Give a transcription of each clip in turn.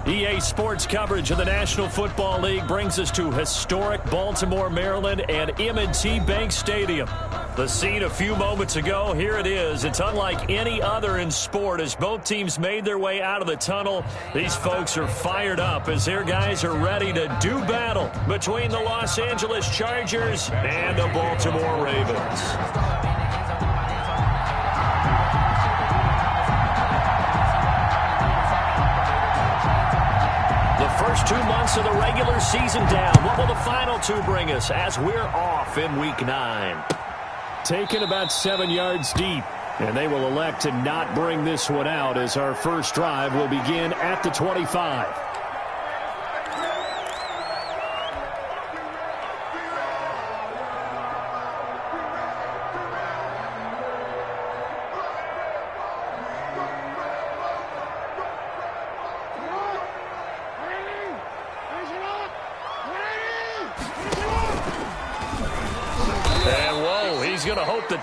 EA Sports coverage of the National Football League brings us to historic Baltimore, Maryland, and M&T Bank Stadium. The scene a few moments ago, here it is. It's unlike any other in sport as both teams made their way out of the tunnel. These folks are fired up as their guys are ready to do battle between the Los Angeles Chargers and the Baltimore Ravens. First 2 months of the regular season down. What will the final two bring us as we're off in Week 9? Taken about 7 yards deep, and they will elect to not bring this one out as our first drive will begin at the 25.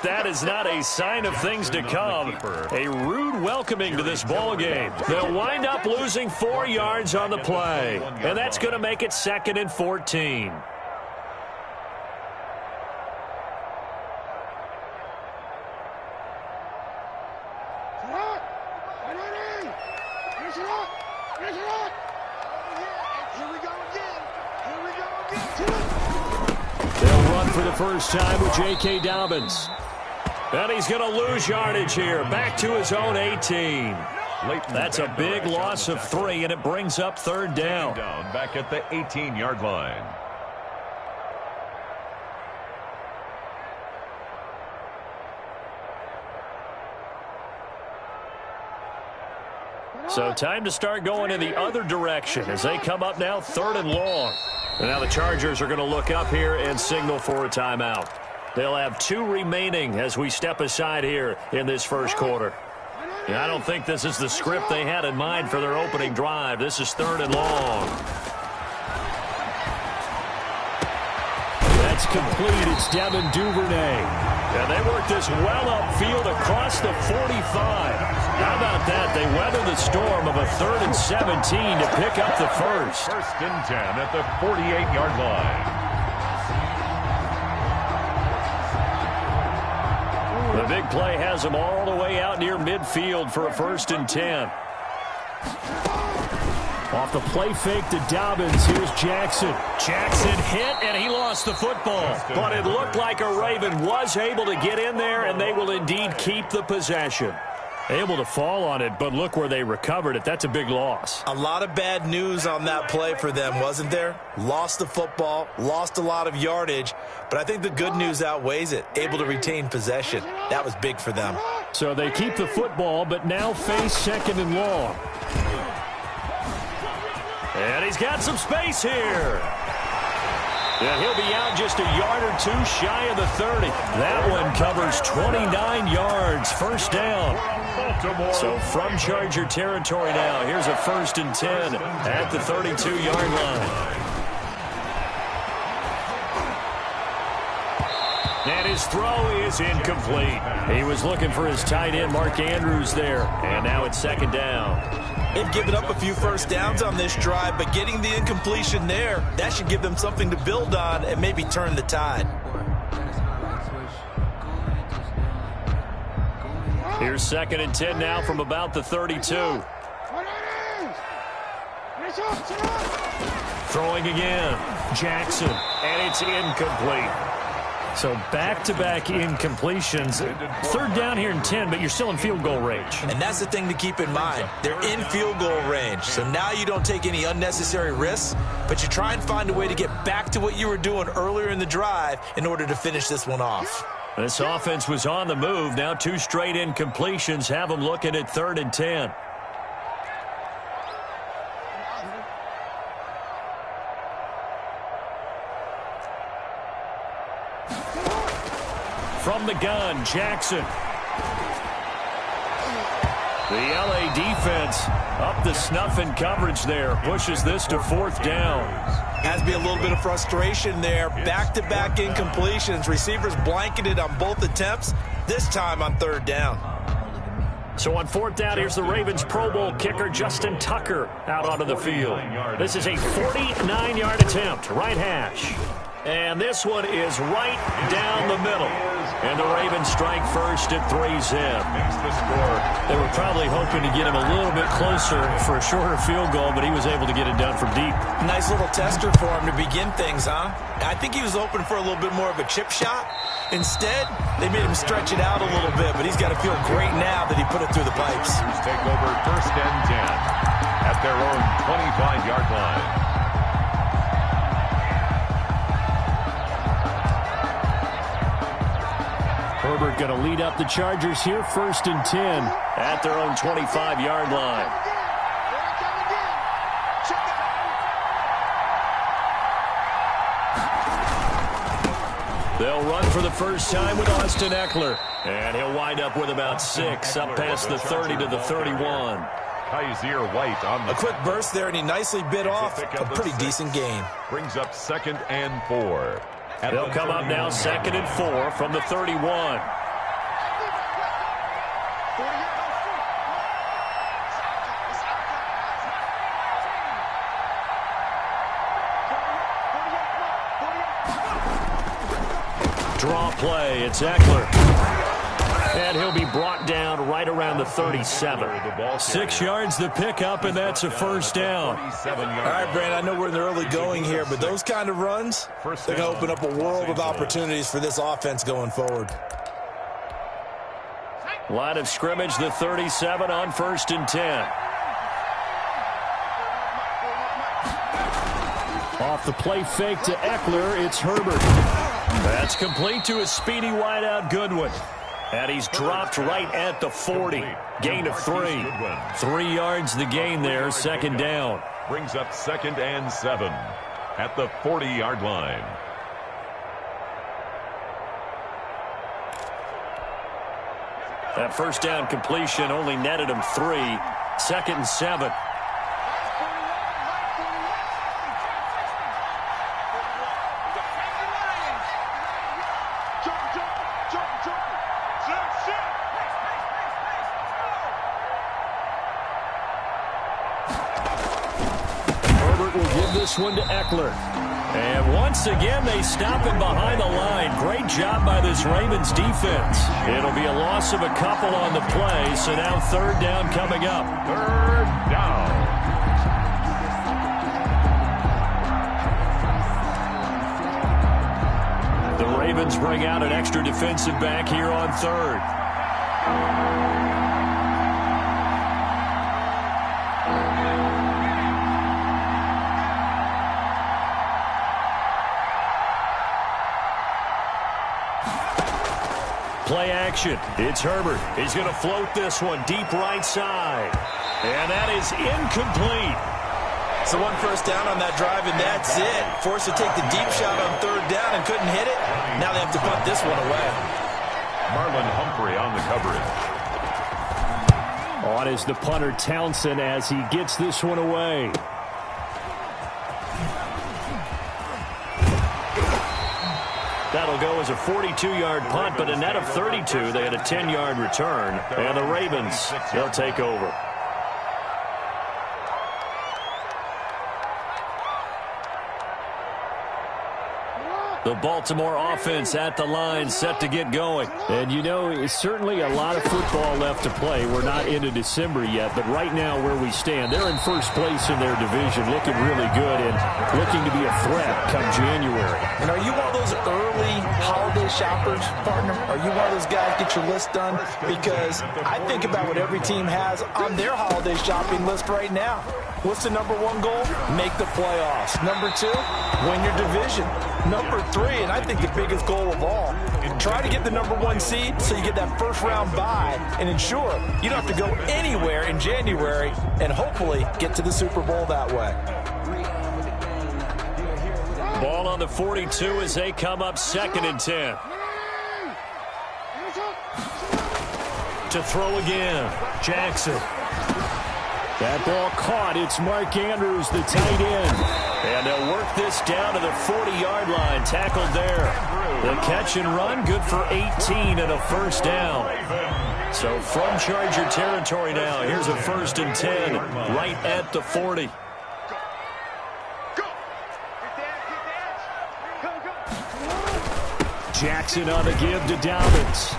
That is not a sign of things to come. A rude welcoming to this ball game. They'll wind up losing 4 yards on the play, and that's going to make it 2nd and 14. For the first time with J.K. Dobbins. And he's going to lose yardage here. Back to his own 18. That's a big loss of 3, and it brings up 3rd down. Back at the 18-yard line. So time to start going in the other direction as they come up now 3rd and long. And now the Chargers are going to look up here and signal for a timeout. They'll have 2 remaining as we step aside here in this first quarter. And I don't think this is the script they had in mind for their opening drive. This is 3rd and long. That's complete. It's Devin Duvernay. And they work this well upfield across the 45. How about that? They weather the storm of a 3rd and 17 to pick up the first. 1st and 10 at the 48-yard line. The big play has them all the way out near midfield for a 1st and 10. Off the play fake to Dobbins, here's Jackson. Jackson hit, and he lost the football. But it looked like a Raven was able to get in there, and they will indeed keep the possession. Able to fall on it, but look where they recovered it. That's a big loss. A lot of bad news on that play for them, wasn't there? Lost the football, lost a lot of yardage, but I think the good news outweighs it. Able to retain possession. That was big for them. So they keep the football, but now face 2nd and long. And he's got some space here. And he'll be out just a yard or 2 shy of the 30. That one covers 29 yards. 1st down. So from Charger territory now, here's a 1st and 10 at the 32-yard line. And his throw is incomplete. He was looking for his tight end, Mark Andrews, there. And now it's 2nd down. They've given up a few first downs on this drive, but getting the incompletion there, that should give them something to build on and maybe turn the tide. Here's 2nd and 10 now from about the 32. Throwing again. Jackson, and it's incomplete. So back-to-back incompletions. 3rd down here and 10, but you're still in field goal range. And that's the thing to keep in mind. They're in field goal range. So now you don't take any unnecessary risks, but you try and find a way to get back to what you were doing earlier in the drive in order to finish this one off. This offense was on the move. Now 2 straight incompletions have them looking at 3rd and 10. From the gun, Jackson. The LA defense up the snuff in coverage there. Pushes this to 4th down. Has to be a little bit of frustration there. Back-to-back incompletions. Receivers blanketed on both attempts, this time on 3rd down. So on 4th down, here's the Ravens Pro Bowl kicker Justin Tucker out onto the field. This is a 49-yard attempt, right hash. And this one is right down the middle. And the Ravens strike first at 3-zip. They were probably hoping to get him a little bit closer for a shorter field goal, but he was able to get it done from deep. Nice little tester for him to begin things, huh? I think he was hoping for a little bit more of a chip shot. Instead, they made him stretch it out a little bit, but he's got to feel great now that he put it through the pipes. Take over 1st and 10 at their own 25-yard line. Herbert going to lead up the Chargers here, 1st and 10 at their own 25-yard line. They'll run for the first time with Austin Eckler. And he'll wind up with about 6, up past the 30 to the 31. Kaiser White on the... A quick burst there, and he nicely bit off a pretty decent gain. Brings up 2nd and 4. They'll come up now 2nd and 4 from the 31. Draw play, it's Eckler. And he'll be brought down right around the 37. 6 yards the pickup, and that's a first down. All right, Brand, I know we're in the early going here, but those kind of runs, they're going to open up a world of opportunities for this offense going forward. Line of scrimmage, the 37 on 1st and 10. Off the play fake to Eckler, it's Herbert. That's complete to a speedy wideout Goodwin. And he's dropped right at the 40. Gain of 3. 3 yards the gain there, 2nd down. Brings up 2nd and 7 at the 40-yard line. That first down completion only netted him 3. 2nd and 7. This one to Eckler. And once again, they stop him behind the line. Great job by this Ravens defense. It'll be a loss of a couple on the play, so now 3rd down coming up. 3rd down. The Ravens bring out an extra defensive back here on 3rd. Play action. It's Herbert. He's going to float this one deep right side. And that is incomplete. So 1 first down on that drive, and that's it. Forced to take the deep shot on 3rd down and couldn't hit it. Now they have to punt this one away. Marlon Humphrey on the coverage. On is the punter Townsend as he gets this one away. That'll go as a 42-yard punt, but a net of 32. They had a 10-yard return. And the Ravens, they'll take over. The Baltimore offense at the line, set to get going. And, you know, it's certainly a lot of football left to play. We're not into December yet, but right now where we stand, they're in first place in their division, looking really good and looking to be a threat come January. And are you one of those early holiday shoppers, partner? Are you one of those guys get your list done? Because I think about what every team has on their holiday shopping list right now. What's the number 1 goal? Make the playoffs. Number 2, win your division. Number 3, and I think the biggest goal of all, try to get the number 1 seed so you get that first round bye and ensure you don't have to go anywhere in January and hopefully get to the Super Bowl that way. Ball on the 42 as they come up 2nd and 10. To throw again, Jackson. That ball caught. It's Mark Andrews, the tight end. And they'll work this down to the 40-yard line. Tackled there. The catch and run, good for 18 and a first down. So from Charger territory now, here's a 1st and 10 right at the 40. Jackson on the give to Dobbins.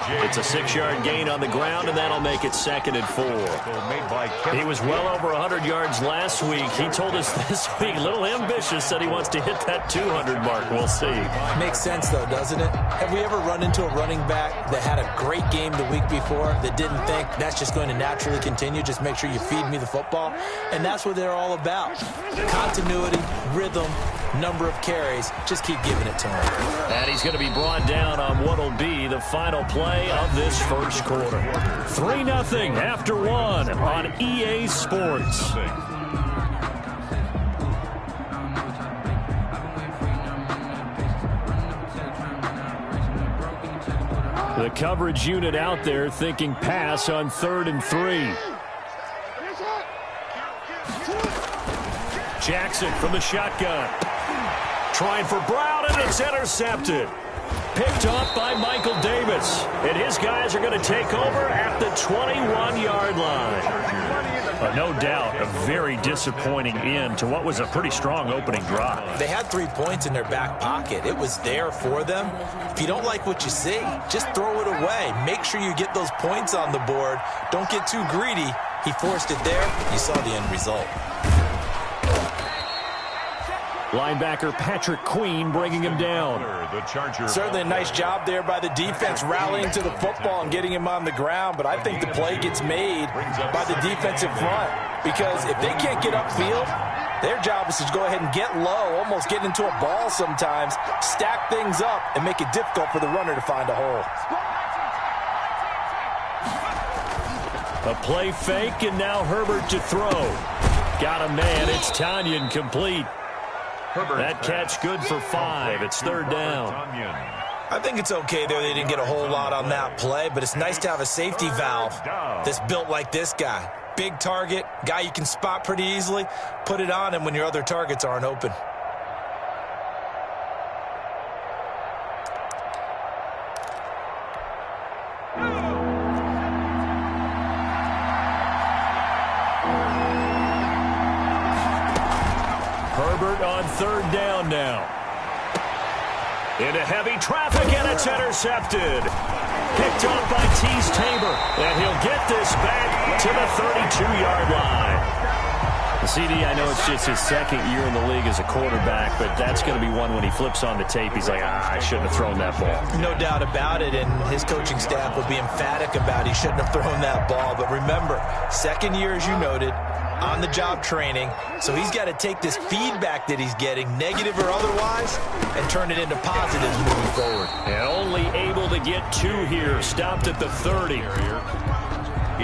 It's a 6-yard gain on the ground, and that'll make it 2nd and 4. He was well over 100 yards last week. He told us this week, a little ambitious, said he wants to hit that 200 mark. We'll see. Makes sense, though, doesn't it? Have we ever run into a running back that had a great game the week before that didn't think that's just going to naturally continue? Just make sure you feed me the football. And that's what they're all about. Continuity, rhythm, number of carries. Just keep giving it to him. And he's going to be brought down on what will be the final play of this first quarter. 3-0 after 1 on EA Sports. The coverage unit out there thinking pass on 3rd and 3. Jackson from the shotgun. Trying for Brown, and it's intercepted. Picked off by Michael Davis. And his guys are going to take over at the 21-yard line. No doubt, a very disappointing end to what was a pretty strong opening drive. They had 3 points in their back pocket. It was there for them. If you don't like what you see, just throw it away. Make sure you get those points on the board. Don't get too greedy. He forced it there. You saw the end result. Linebacker Patrick Queen bringing him down. Certainly a nice job there by the defense rallying to the football and getting him on the ground, but I think the play gets made by the defensive front because if they can't get upfield, their job is to go ahead and get low, almost get into a ball sometimes, stack things up, and make it difficult for the runner to find a hole. A play fake, and now Herbert to throw. Got a man. It's Tanyan complete. That catch good for 5. It's 3rd down. I think it's okay there. They didn't get a whole lot on that play, but it's nice to have a safety valve that's built like this guy. Big target, guy you can spot pretty easily. Put it on him when your other targets aren't open. Herbert on 3rd down now. Into heavy traffic, and it's intercepted. Picked off by Tease Tabor, and he'll get this back to the 32-yard line. The CD, I know it's just his 2nd year in the league as a quarterback, but that's going to be one when he flips on the tape, he's like, I shouldn't have thrown that ball. No doubt about it, and his coaching staff will be emphatic about he shouldn't have thrown that ball. But remember, 2nd year, as you noted, on-the-job training, so he's got to take this feedback that he's getting, negative or otherwise, and turn it into positives moving forward. And only able to get 2 here, stopped at the 30.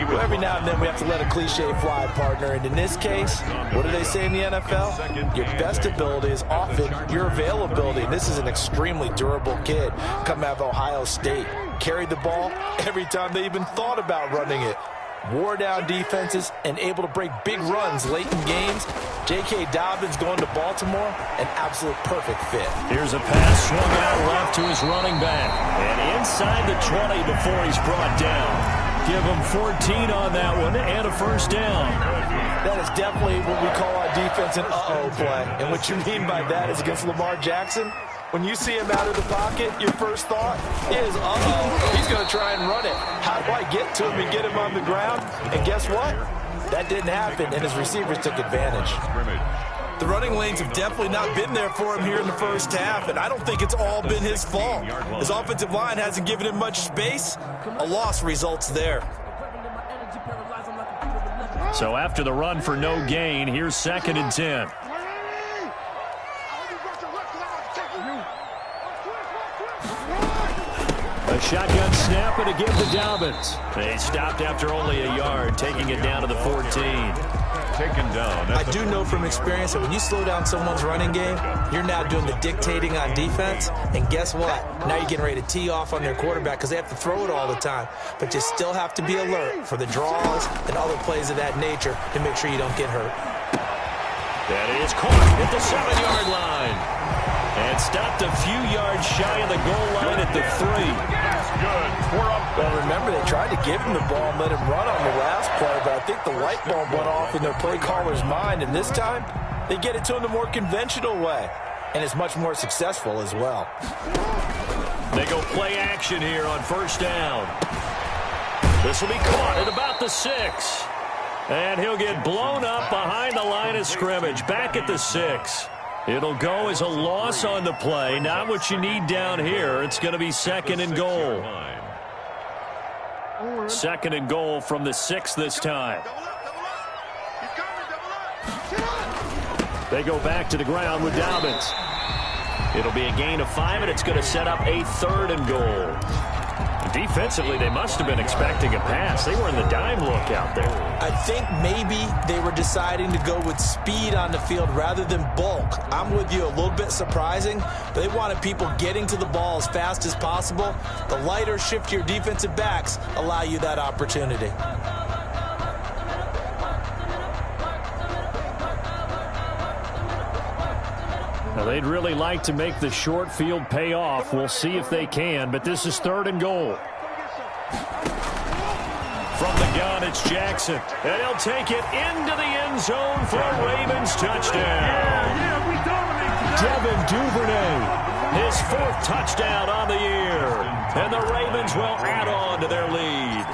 Well, every now and then we have to let a cliche fly, partner, and in this case, what do they say in the NFL? Your best ability is often your availability, and this is an extremely durable kid coming out of Ohio State. Carried the ball every time they even thought about running it. Wore down defenses and able to break big runs late in games. J.K. Dobbins going to Baltimore, an absolute perfect fit. Here's a pass swung out left to his running back. And inside the 20 before he's brought down. Give him 14 on that one and a 1st down. That is definitely what we call our defense an uh-oh play. And what you mean by that is against Lamar Jackson, when you see him out of the pocket, your first thought is, uh-oh, he's going to try and run it. How do I get to him and get him on the ground? And guess what? That didn't happen, and his receivers took advantage. The running lanes have definitely not been there for him here in the first half, and I don't think it's all been his fault. His offensive line hasn't given him much space. A loss results there. So after the run for no gain, here's 2nd and 10. A shotgun snap and a give to Dobbins. They stopped after only a yard, taking it down to the 14. Taken down. I do know from experience that when you slow down someone's running game, you're now doing the dictating on defense. And guess what? Now you're getting ready to tee off on their quarterback because they have to throw it all the time. But you still have to be alert for the draws and other plays of that nature to make sure you don't get hurt. That is caught at the 7-yard line. And stopped a few yards shy of the goal line at the 3. That's good. We're up. Well, remember, they tried to give him the ball and let him run on the last play, but I think the light bulb went off in their play caller's mind, and this time they get it to him the more conventional way, and it's much more successful as well. They go play action here on first down. This will be caught at about the 6. And he'll get blown up behind the line of scrimmage, back at the 6. It'll go as a loss on the play. Not what you need down here. It's going to be second and goal. Second and goal from the 6 this time. They go back to the ground with Dobbins. It'll be a gain of 5, and it's going to set up a 3rd and goal. Defensively, they must have been expecting a pass. They were in the dime look out there. I think maybe they were deciding to go with speed on the field rather than bulk. I'm with you, a little bit surprising. They wanted people getting to the ball as fast as possible. The lighter, shiftier defensive backs allow you that opportunity. Now, they'd really like to make the short field pay off. We'll see if they can, but this is 3rd and goal. From the gun, it's Jackson, and he'll take it into the end zone for a Ravens touchdown. Devin Duvernay, his 4th touchdown on the year, and the Ravens will add on to their lead.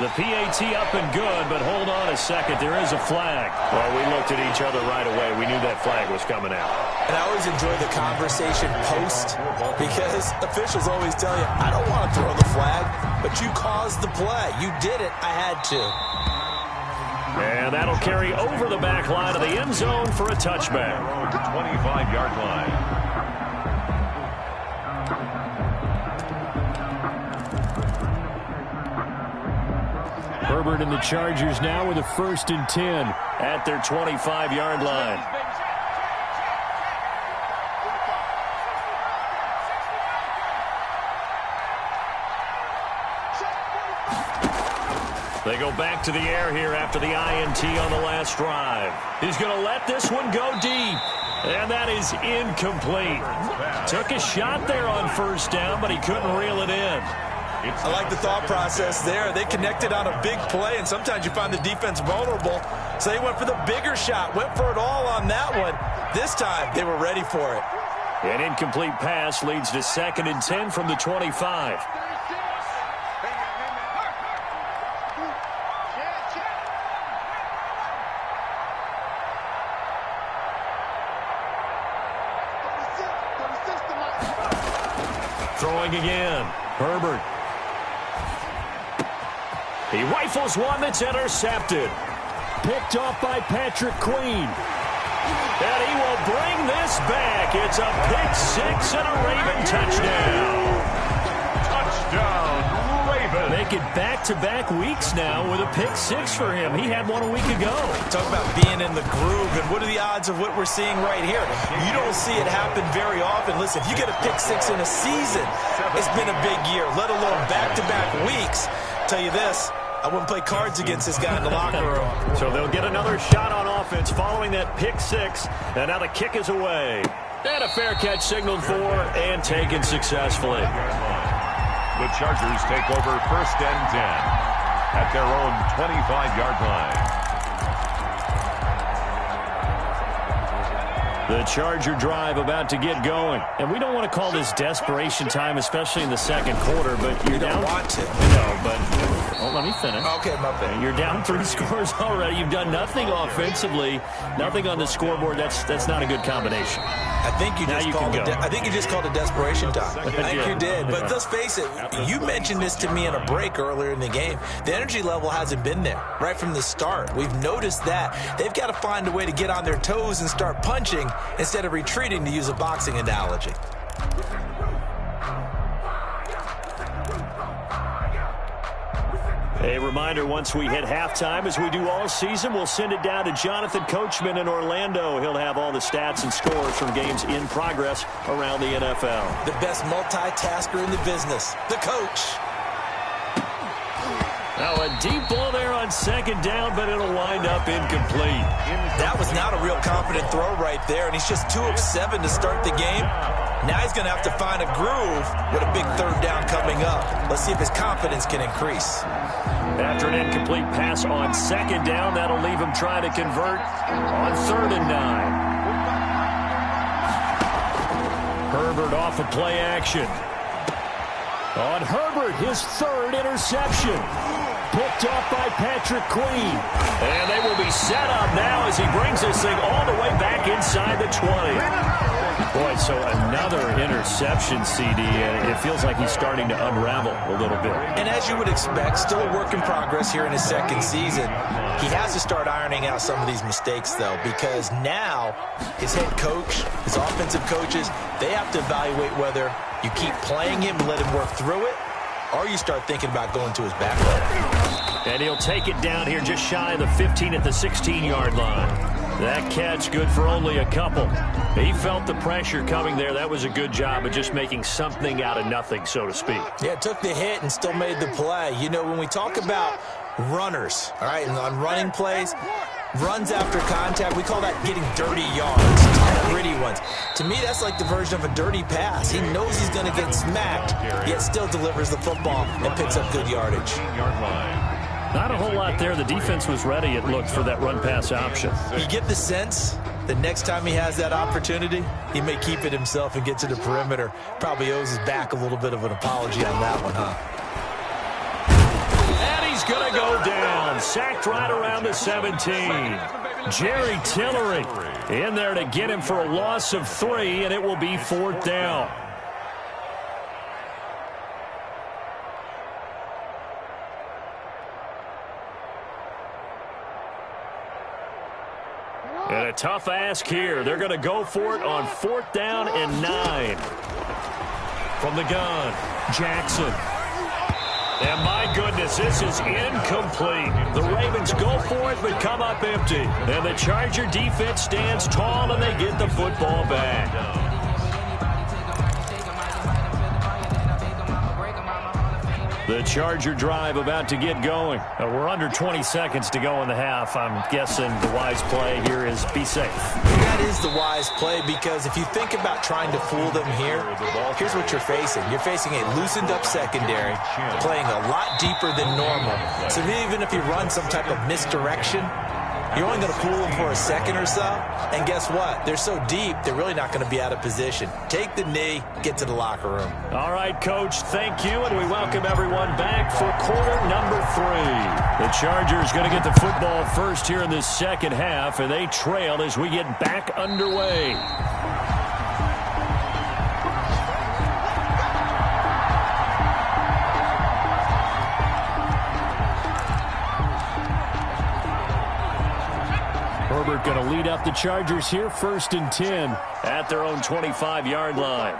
The PAT up and good, but hold on a second. There is a flag. Well, we looked at each other right away. We knew that flag was coming out. And I always enjoy the conversation post because officials always tell you, I don't want to throw the flag, but you caused the play. You did it. I had to. And that'll carry over the back line of the end zone for a touchback. 25-yard line. Herbert and the Chargers now with a 1st and 10 at their 25-yard line. They go back to the air here after the INT on the last drive. He's going to let this one go deep. And that is incomplete. Took a shot there on first down, but he couldn't reel it in. I like the thought process there. They connected on a big play, and sometimes you find the defense vulnerable. So they went for the bigger shot, went for it all on that one. This time, they were ready for it. An incomplete pass leads to 2nd and 10 from the 25. Throwing again. Herbert. He rifles one that's intercepted. Picked off by Patrick Queen. And he will bring this back. It's a pick 6 and a Raven touchdown. Touchdown, Ravens. Make it back-to-back weeks now with a pick 6 for him. He had one a week ago. Talk about being in the groove, and what are the odds of what we're seeing right here? You don't see it happen very often. Listen, if you get a pick 6 in a season, it's been a big year, let alone back-to-back weeks. Tell you this, I wouldn't play cards against this guy in the locker room. So they'll get another shot on offense following that pick 6, and now the kick is away. And a fair catch signaled for and taken successfully. The Chargers take over 1st and 10 at their own 25-yard line. The Charger drive about to get going. And we don't want to call this desperation time, especially in the second quarter, but you're down. You don't want to. No, but let me finish. Okay, my bad. You're down 3 scores already. You've done nothing offensively, nothing on the scoreboard. That's not a good combination. I think you just called it desperation time. I think you did. But let's face it, you mentioned this to me in a break earlier in the game. The energy level hasn't been there right from the start. We've noticed that. They've got to find a way to get on their toes and start punching instead of retreating, to use a boxing analogy. A reminder, once we hit halftime, as we do all season, we'll send it down to Jonathan Coachman in Orlando. He'll have all the stats and scores from games in progress around the NFL. The best multitasker in the business, the coach. Now a deep ball there on second down, but it'll wind up incomplete. That was not a real confident throw right there, and he's just 2 of 7 to start the game. Now he's going to have to find a groove with a big third down coming up. Let's see if his confidence can increase. After an incomplete pass on second down, that'll leave him trying to convert on 3rd and 9. Herbert off of play action. On Herbert, his 3rd interception. Picked off by Patrick Queen. And they will be set up now as he brings this thing all the way back inside the 20. Boy, so another interception, CD, and it feels like he's starting to unravel a little bit. And as you would expect, still a work in progress here in his 2nd season. He has to start ironing out some of these mistakes, though, because now his head coach, his offensive coaches, they have to evaluate whether you keep playing him and let him work through it, or you start thinking about going to his backup. And he'll take it down here just shy of the 15 at the 16-yard line. That catch good for only a couple. He felt the pressure coming there. That was a good job of just making something out of nothing, so to speak. Yeah, took the hit and still made the play. You know, when we talk about runners, all right, and on running plays, runs after contact, we call that getting dirty yards, tough, gritty ones. To me, that's like the version of a dirty pass. He knows he's going to get smacked, yet still delivers the football and picks up good yardage. Not a whole lot there. The defense was ready, it looked, for that run-pass option. You get the sense the next time he has that opportunity, he may keep it himself and get to the perimeter. Probably owes his back a little bit of an apology on that one, huh? And he's going to go down. Sacked right around the 17. Jerry Tillery in there to get him for a loss of 3, and it will be 4th down. And a tough ask here. They're going to go for it on 4th down and 9. From the gun, Jackson. And my goodness, this is incomplete. The Ravens go for it, but come up empty. And the Charger defense stands tall, and they get the football back. The Charger drive about to get going. We're under 20 seconds to go in the half. I'm guessing the wise play here is be safe. That is the wise play, because if you think about trying to fool them here, here's what you're facing. You're facing a loosened up secondary, playing a lot deeper than normal. So even if you run some type of misdirection, you're only going to fool them for a second or so. And guess what? They're so deep, they're really not going to be out of position. Take the knee, get to the locker room. All right, Coach, thank you, and we welcome everyone back for quarter number 3. The Chargers going to get the football first here in this second half, and they trail as we get back underway. Herbert going to lead up the Chargers here, 1st and 10 at their own 25-yard line.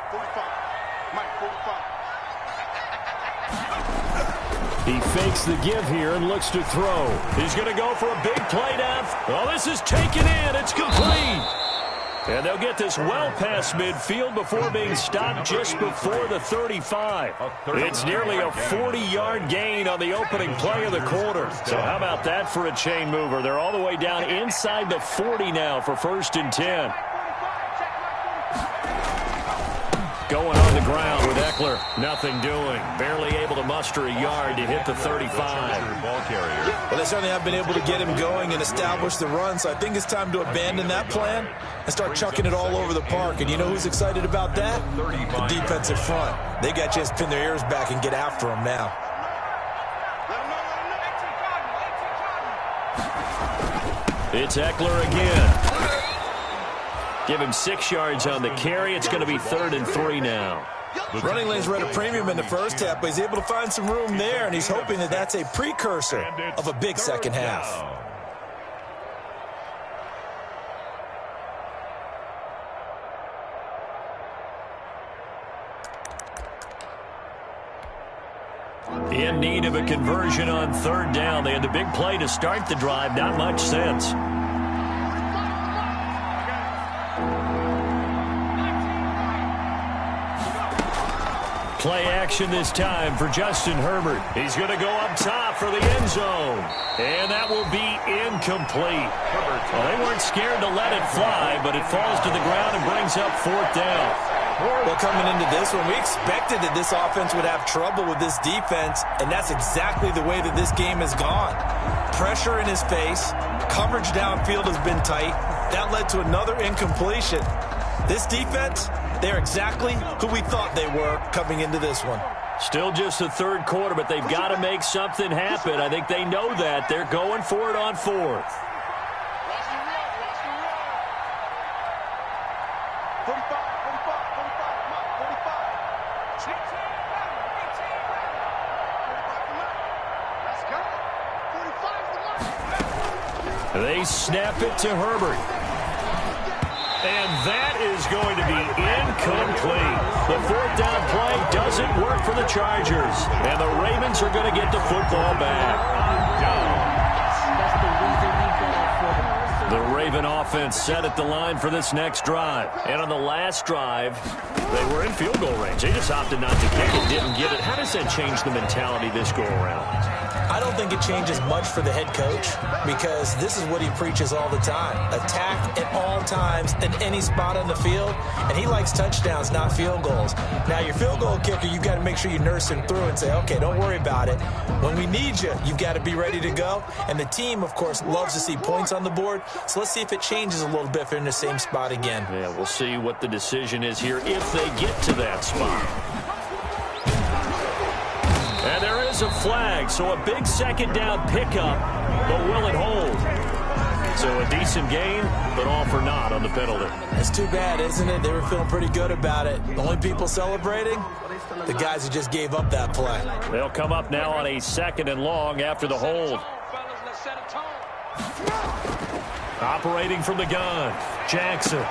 He fakes the give here and looks to throw. He's going to go for a big play down. Well, this is taken in. It's complete. And they'll get this well past midfield before being stopped just before the 35. It's nearly a 40-yard gain on the opening play of the quarter. So how about that for a chain mover? They're all the way down inside the 40 now for 1st and 10. Going on the ground with Eckler. Nothing doing. Barely able to muster a yard to hit the 35. Well, they certainly have been able to get him going and establish the run, so I think it's time to abandon that plan and start chucking it all over the park. And you know who's excited about that? The defensive front. They got a chance to pin their ears back and get after him now. It's Eckler again. Give him 6 yards on the carry. It's going to be 3rd and 3 now. Running lanes were at a premium in the first half, but he's able to find some room there, and he's hoping that that's a precursor of a big second half. In need of a conversion on 3rd down. They had the big play to start the drive. Not much sense. Play action this time for Justin Herbert. He's going to go up top for the end zone. And that will be incomplete. Well, they weren't scared to let it fly, but it falls to the ground and brings up 4th down. Well, coming into this one, we expected that this offense would have trouble with this defense, and that's exactly the way that this game has gone. Pressure in his face, coverage downfield has been tight. That led to another incompletion. This defense, they're exactly who we thought they were coming into this one. Still just the 3rd quarter, but they've got to make something happen. I think they know that. They're going for it on 4th. They snap it to Herbert. And that is going to be incomplete. The 4th down play doesn't work for the Chargers. And the Ravens are going to get the football back. The Raven offense set at the line for this next drive. And on the last drive, they were in field goal range. They just opted not to kick it, didn't get it. How does that change the mentality this go around? I don't think it changes much for the head coach because this is what he preaches all the time. Attack at all times in any spot on the field, and he likes touchdowns, not field goals. Now, your field goal kicker, you've got to make sure you nurse him through and say, okay, don't worry about it. When we need you, you've got to be ready to go. And the team, of course, loves to see points on the board, so let's see if it changes a little bit if they're in the same spot again. Yeah, we'll see what the decision is here if they get to that spot. And there is a flag, so a big 2nd down pickup, but will it hold? So a decent gain, but all for naught on the penalty. It's too bad, isn't it? They were feeling pretty good about it. The only people celebrating, the guys who just gave up that play. They'll come up now on a 2nd and long after the hold. Operating from the gun, Jackson.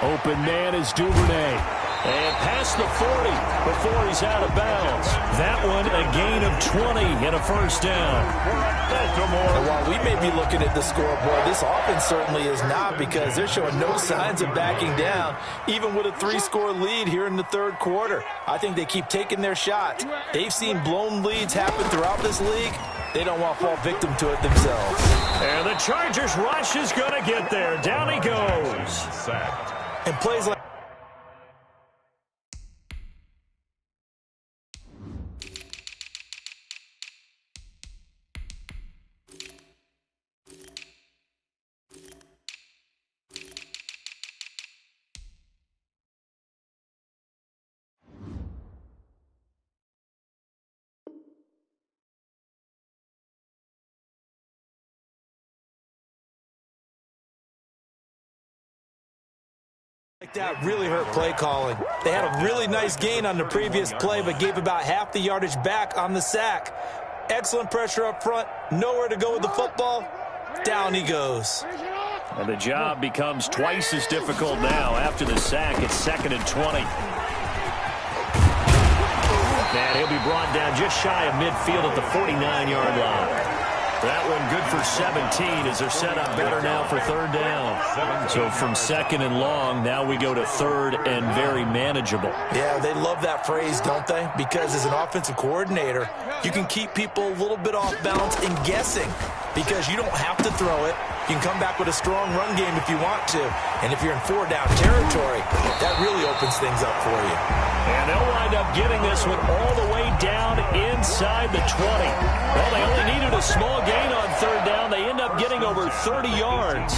Open man is Duvernay. And past the 40 before he's out of bounds. That one a gain of 20 and a 1st down. Baltimore. And while we may be looking at the scoreboard, this offense certainly is not because they're showing no signs of backing down, even with a 3-score lead here in the 3rd quarter. I think they keep taking their shots. They've seen blown leads happen throughout this league. They don't want to fall victim to it themselves. And the Chargers rush is going to get there. Down he goes. Sacked. And plays like that really hurt play calling. They had a really nice gain on the previous play, but gave about half the yardage back on the sack. Excellent pressure up front. Nowhere to go with the football. Down he goes. And the job becomes twice as difficult now. After the sack, it's 2nd and 20. And he'll be brought down just shy of midfield at the 49-yard line. That one good for 17 as they're set up better now for 3rd down. So from 2nd and long, now we go to 3rd and very manageable. Yeah, they love that phrase, don't they? Because as an offensive coordinator, you can keep people a little bit off balance and guessing because you don't have to throw it. You can come back with a strong run game if you want to. And if you're in 4-down territory, that really opens things up for you. And they'll wind up getting this one all the way down inside the 20. Well, they only needed a small gain on 3rd down. They end up getting over 30 yards.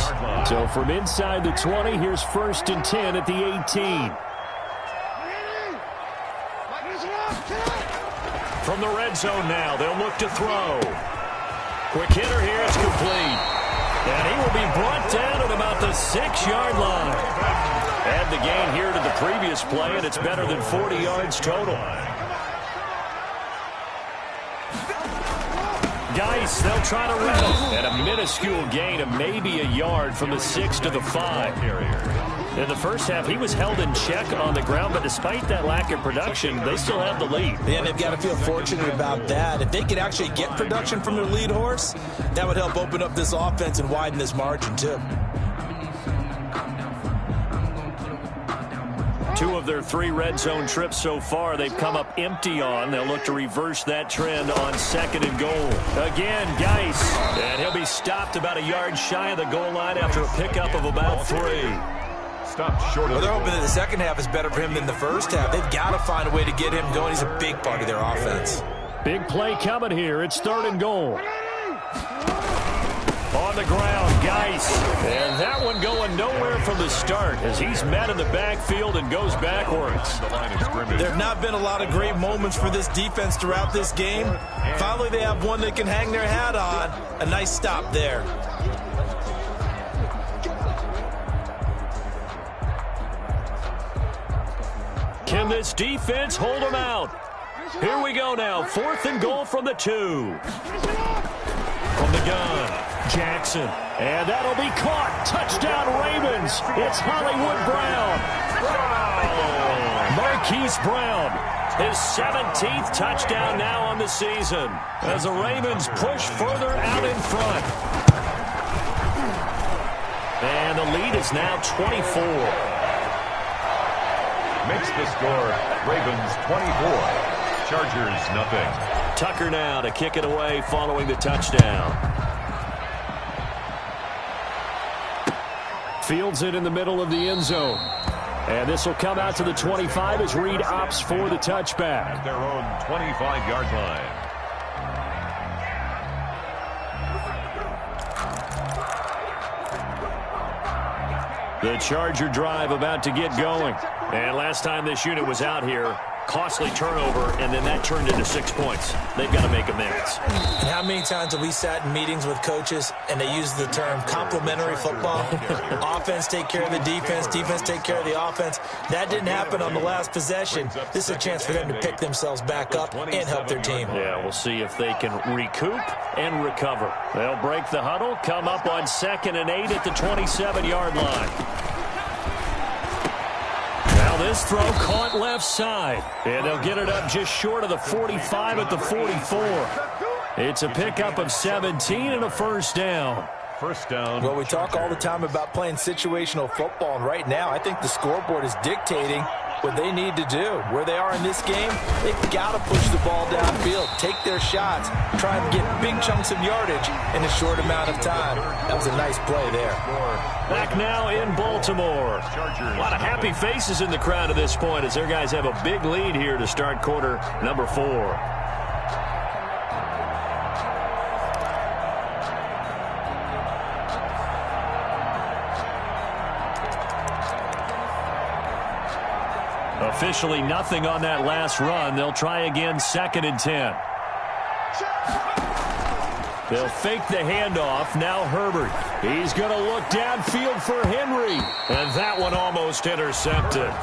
So from inside the 20, here's 1st and 10 at the 18. From the red zone now, they'll look to throw. Quick hitter here, it's complete. And he will be brought down at about the 6-yard line. Add the gain here to the previous play, and it's better than 40 yards total. Geis, they'll try to run it. And a minuscule gain of maybe a yard from the 6 to the 5. In the first half, he was held in check on the ground, but despite that lack of production, they still have the lead. And they've got to feel fortunate about that. If they could actually get production from their lead horse, that would help open up this offense and widen this margin, too. 2 of their 3 red zone trips so far, they've come up empty on. They'll look to reverse that trend on 2nd and goal. Again, Geis. And he'll be stopped about a yard shy of the goal line after a pickup of about 3. Stopped short of they're hoping that the second half is better for him than the first half. They've got to find a way to get him going. He's a big part of their offense. Big play coming here. It's 3rd and goal. On the ground, Geis. And that one going nowhere from the start as he's met in the backfield and goes backwards. There have not been a lot of great moments for this defense throughout this game. Finally, they have one they can hang their hat on. A nice stop there. Can this defense hold them out? Here we go now. 4th and goal from the 2. From the gun, Jackson. And that'll be caught. Touchdown, Ravens. It's Hollywood Brown. Marquise Brown. His 17th touchdown now on the season as the Ravens push further out in front. And the lead is now 24. Makes the score Ravens 24. Chargers nothing. Tucker now to kick it away following the touchdown. Fields it in the middle of the end zone. And this will come out to the 25 as Reed opts for the touchback. At their own 25-yard line. The Charger drive about to get going. And last time this unit was out here, costly turnover, and then that turned into 6 points. They've got to make amends. And how many times have we sat in meetings with coaches and they use the term complementary football? Offense take care of the defense, defense take care of the offense. That didn't happen on the last possession. This is a chance for them to pick themselves back up and help their team. Yeah, we'll see if they can recoup and recover. They'll break the huddle, come up on 2nd and 8 at the 27-yard line. This throw caught left side. And they'll get it up just short of the 45 at the 44. It's a pickup of 17 and a first down. First down. Well, we talk all the time about playing situational football, and right now I think the scoreboard is dictating what they need to do. Where they are in this game, they've got to push the ball downfield, take their shots, try and get big chunks of yardage in a short amount of time. That was a nice play there. Back now in Baltimore. A lot of happy faces in the crowd at this point as their guys have a big lead here to start quarter number 4. Officially nothing on that last run. They'll try again 2nd and 10. They'll fake the handoff. Now Herbert. He's going to look downfield for Henry. And that one almost intercepted.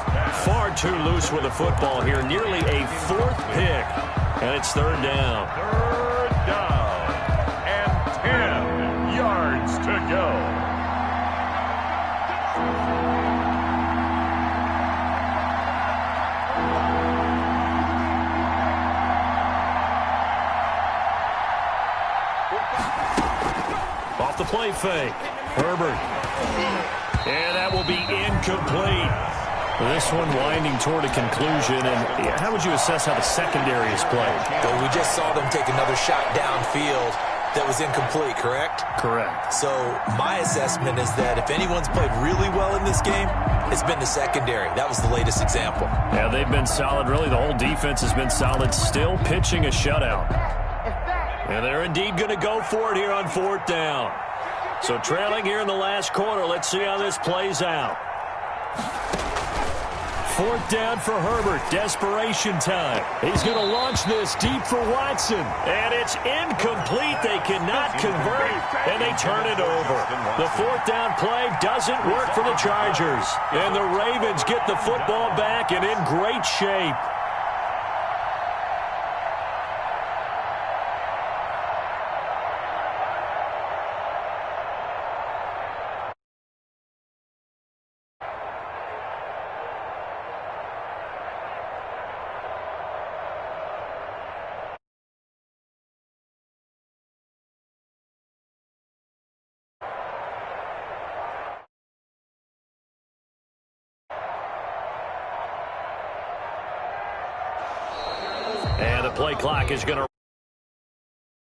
Far too loose with the football here. Nearly a 4th pick. And it's 3rd down. 3rd down. And 10 yards to go. Off the play fake. Herbert. And that will be incomplete. This one winding toward a conclusion. And how would you assess how the secondary is played? Well, we just saw them take another shot downfield that was incomplete, correct? Correct. So my assessment is that if anyone's played really well in this game, it's been the secondary. That was the latest example. Yeah, they've been solid. Really, the whole defense has been solid. Still pitching a shutout. And they're indeed going to go for it here on 4th down. So trailing here in the last quarter. Let's see how this plays out. 4th down for Herbert. Desperation time. He's going to launch this deep for Watson. And it's incomplete. They cannot convert. And they turn it over. The 4th down play doesn't work for the Chargers. And the Ravens get the football back and in great shape. And the play clock is going to